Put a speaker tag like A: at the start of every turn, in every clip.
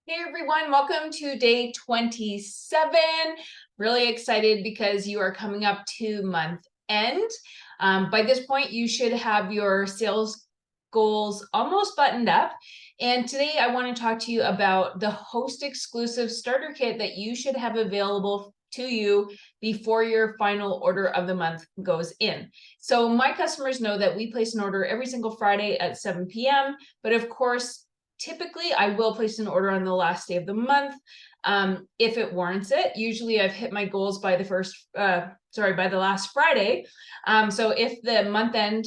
A: Hey everyone, welcome to day 27. Really excited because you are coming up to month end. By this point, you should have your sales goals almost buttoned up. And today I want to talk to you about the host exclusive starter kit that you should have available to you before your final order of the month goes in. So my customers know that we place an order every single Friday at 7 p.m. But of course, typically I will place an order on the last day of the month if it warrants it. Usually I've hit my goals by the last Friday. So if the month end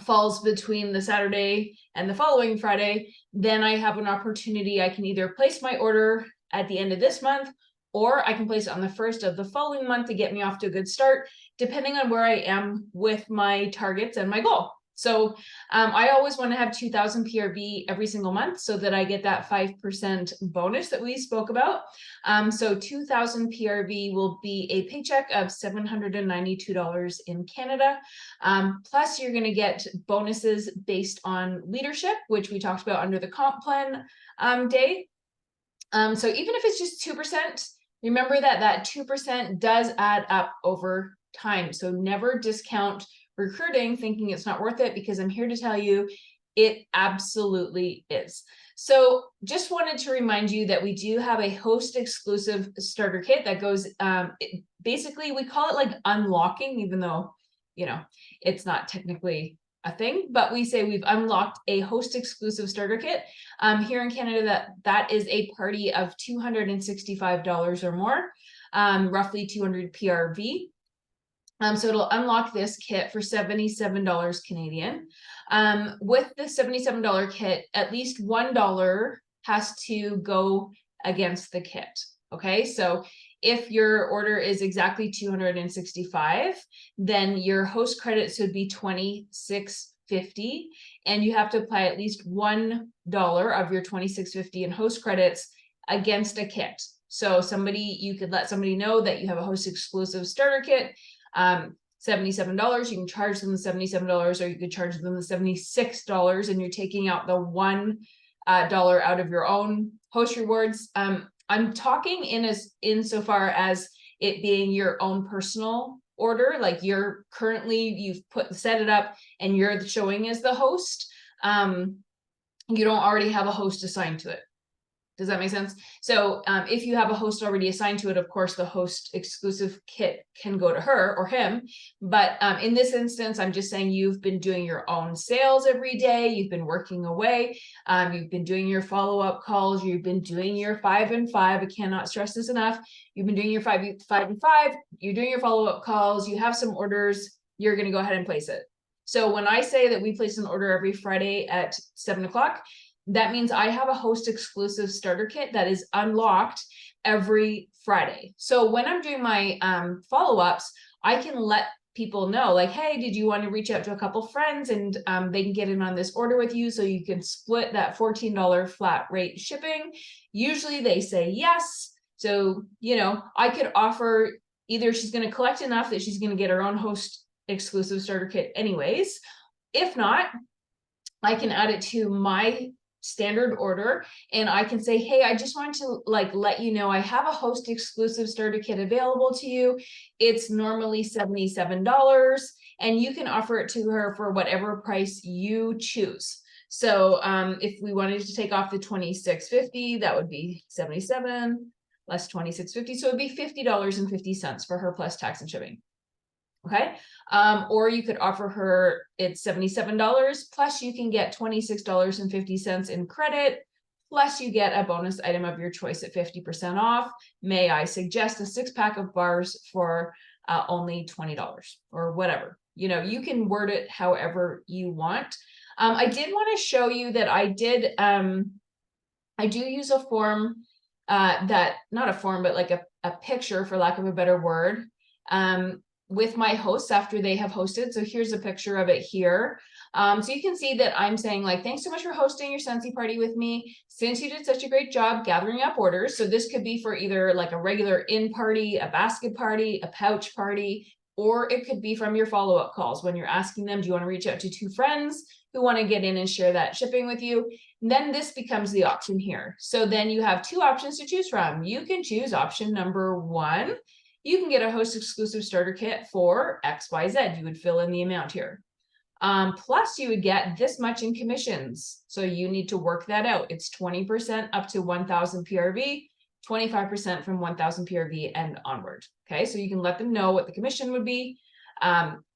A: falls between the Saturday and the following Friday, then I have an opportunity. I can either place my order at the end of this month, or I can place it on the first of the following month to get me off to a good start, depending on where I am with my targets and my goal. So I always want to have 2,000 PRV every single month so that I get that 5% bonus that we spoke about. So 2,000 PRV will be a paycheck of $792 in Canada. Plus you're going to get bonuses based on leadership, which we talked about under the comp plan day. So even if it's just 2%, remember that 2% does add up over time. So never discount recruiting thinking it's not worth it, because I'm here to tell you it absolutely is. So just wanted to remind you that we do have a host exclusive starter kit that goes, basically we call it like unlocking, even though, it's not technically a thing, but we say we've unlocked a host exclusive starter kit. Here in Canada, that is a party of $265 or more, roughly 200 PRV. So it'll unlock this kit for $77 Canadian. With the $77 kit, at least $1 has to go against the kit. Okay, so if your order is exactly 265, then your host credits would be $26.50, and you have to apply at least $1 of your $26.50 in host credits against a kit. So you could let somebody know that you have a host exclusive starter kit. $77, you can charge them the $77, or you could charge them the $76, and you're taking out the $1 out of your own host rewards. I'm talking insofar as it being your own personal order, like you've set it up and you're showing as the host. You don't already have a host assigned to it. Does that make sense? So if you have a host already assigned to it, of course, the host exclusive kit can go to her or him. But in this instance, I'm just saying you've been doing your own sales every day. You've been working away. You've been doing your follow-up calls. You've been doing your 5 and 5. I cannot stress this enough. You've been doing your 5 and 5. You're doing your follow-up calls. You have some orders. You're going to go ahead and place it. So when I say that we place an order every Friday at 7 o'clock, that means I have a host exclusive starter kit that is unlocked every Friday. So when I'm doing my follow-ups, I can let people know, like, hey, did you want to reach out to a couple friends and they can get in on this order with you, so you can split that $14 flat rate shipping. Usually they say yes. So, I could offer either she's going to collect enough that she's going to get her own host exclusive starter kit anyways. If not, I can add it to my standard order, and I can say, hey, I just wanted to let you know I have a host exclusive starter kit available to you. It's normally $77, and you can offer it to her for whatever price you choose. So if we wanted to take off the $26.50, that would be 77 less $26.50, so it'd be $50.50 for her plus tax and shipping. Okay, or you could offer her, it's $77 plus you can get $26.50 in credit, plus you get a bonus item of your choice at 50% off. May I suggest a 6-pack of bars for only $20 or whatever. You can word it however you want. I did want to show you that I do use a form not a form, but like a picture, for lack of a better word, with my hosts after they have hosted. So here's a picture of it here. So you can see that I'm saying, like, thanks so much for hosting your Scentsy party with me. Since you did such a great job gathering up orders. So this could be for either like a regular in party, a basket party, a pouch party, or it could be from your follow-up calls when you're asking them, do you want to reach out to 2 friends who want to get in and share that shipping with you? And then this becomes the option here. So then you have 2 options to choose from. You can choose option number 1. You can get a host exclusive starter kit for XYZ. You would fill in the amount here. Plus you would get this much in commissions. So you need to work that out. It's 20% up to 1,000 PRV, 25% from 1,000 PRV and onward. Okay, so you can let them know what the commission would be,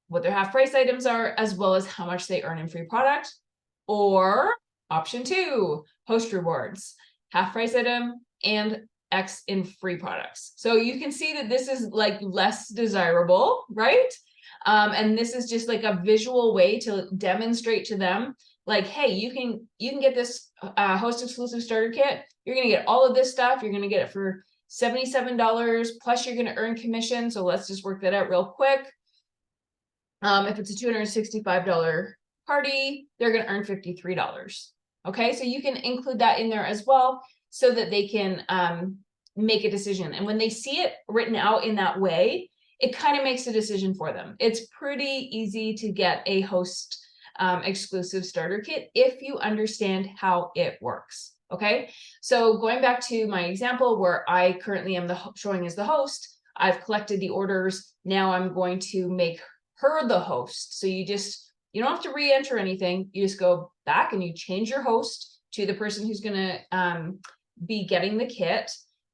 A: what their half price items are, as well as how much they earn in free product. Or option 2, host rewards, half price item and X in free products. So you can see that this is like less desirable, right? And this is just like a visual way to demonstrate to them, like, hey, you can get this host exclusive starter kit. You're going to get all of this stuff. You're going to get it for $77, plus you're going to earn commission. So let's just work that out real quick. If it's a $265 party, they're going to earn $53. Okay, so you can include that in there as well so that they can make a decision. And when they see it written out in that way, it kind of makes a decision for them. It's pretty easy to get a host exclusive starter kit if you understand how it works. Okay, so going back to my example where I currently am showing as the host, I've collected the orders. Now I'm going to make her the host. So you don't have to re-enter anything. You just go back and you change your host to the person who's going to be getting the kit.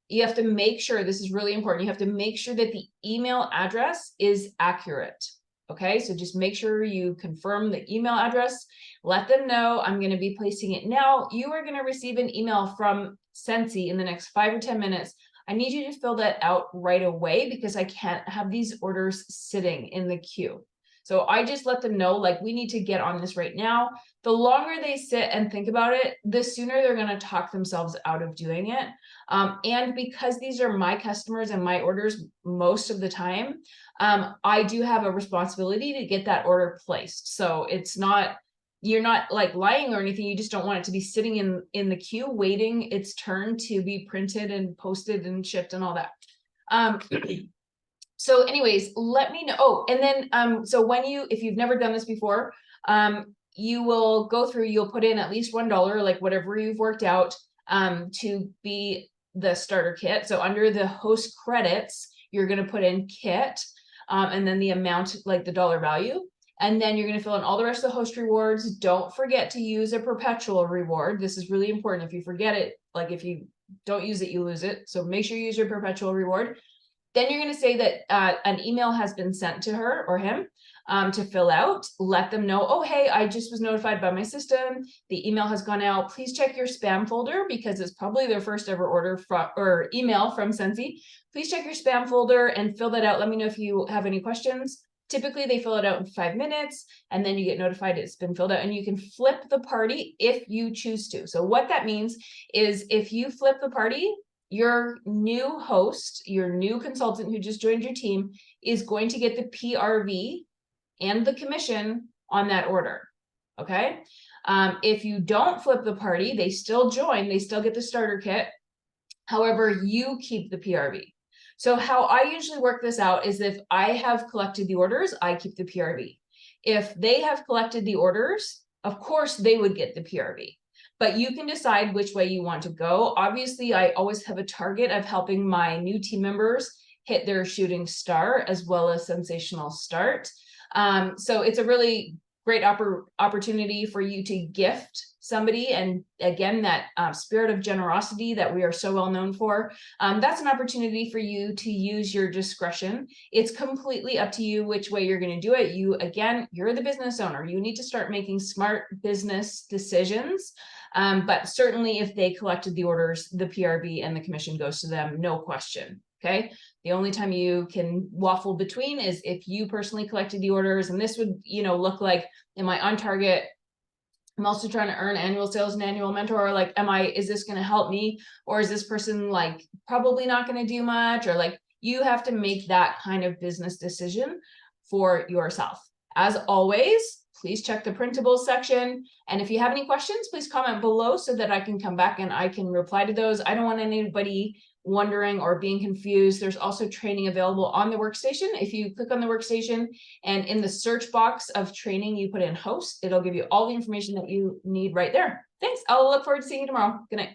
A: You have to make sure, this is really important, you have to make sure that the email address is accurate. Okay, so just make sure you confirm the email address, let them know I'm going to be placing it now. You are going to receive an email from Scentsy in the next 5 or 10 minutes. I need you to fill that out right away because I can't have these orders sitting in the queue. So I just let them know, like, we need to get on this right now. The longer they sit and think about it, the sooner they're going to talk themselves out of doing it. And because these are my customers and my orders most of the time, I do have a responsibility to get that order placed. So it's not, you're not like lying or anything. You just don't want it to be sitting in the queue waiting its turn to be printed and posted and shipped and all that. So anyways, let me know. Oh, and then, so if you've never done this before, you will go through, you'll put in at least $1, like whatever you've worked out, to be the starter kit. So under the host credits, you're going to put in kit, and then the amount, like the dollar value. And then you're going to fill in all the rest of the host rewards. Don't forget to use a perpetual reward. This is really important. If you forget it, like if you don't use it, you lose it. So make sure you use your perpetual reward. Then you're going to say that an email has been sent to her or him to fill out. Let them know, oh, hey, I just was notified by my system. The email has gone out. Please check your spam folder because it's probably their first ever order or email from Scentsy. Please check your spam folder and fill that out. Let me know if you have any questions. Typically, they fill it out in 5 minutes, and then you get notified it's been filled out, and you can flip the party if you choose to. So what that means is if you flip the party, your new host, your new consultant who just joined your team is going to get the PRV and the commission on that order. Okay. If you don't flip the party, they still join, they still get the starter kit. However, you keep the PRV. So how I usually work this out is if I have collected the orders, I keep the PRV. If they have collected the orders, of course they would get the PRV. But you can decide which way you want to go. Obviously, I always have a target of helping my new team members hit their shooting star as well as sensational start. So it's a really great opportunity for you to gift somebody. And again, that spirit of generosity that we are so well known for, that's an opportunity for you to use your discretion. It's completely up to you which way you're going to do it. You're the business owner. You need to start making smart business decisions. But certainly if they collected the orders, the PRV and the commission goes to them, no question. Okay. The only time you can waffle between is if you personally collected the orders, and this would, look like, am I on target? I'm also trying to earn annual sales and annual mentor, or like, is this going to help me? Or is this person like probably not going to do much? Or like, you have to make that kind of business decision for yourself. As always, please check the Printables section. And if you have any questions, please comment below so that I can come back and I can reply to those. I don't want anybody wondering or being confused. There's also training available on the workstation. If you click on the workstation and in the search box of training, you put in host, it'll give you all the information that you need right there. Thanks. I'll look forward to seeing you tomorrow. Good night.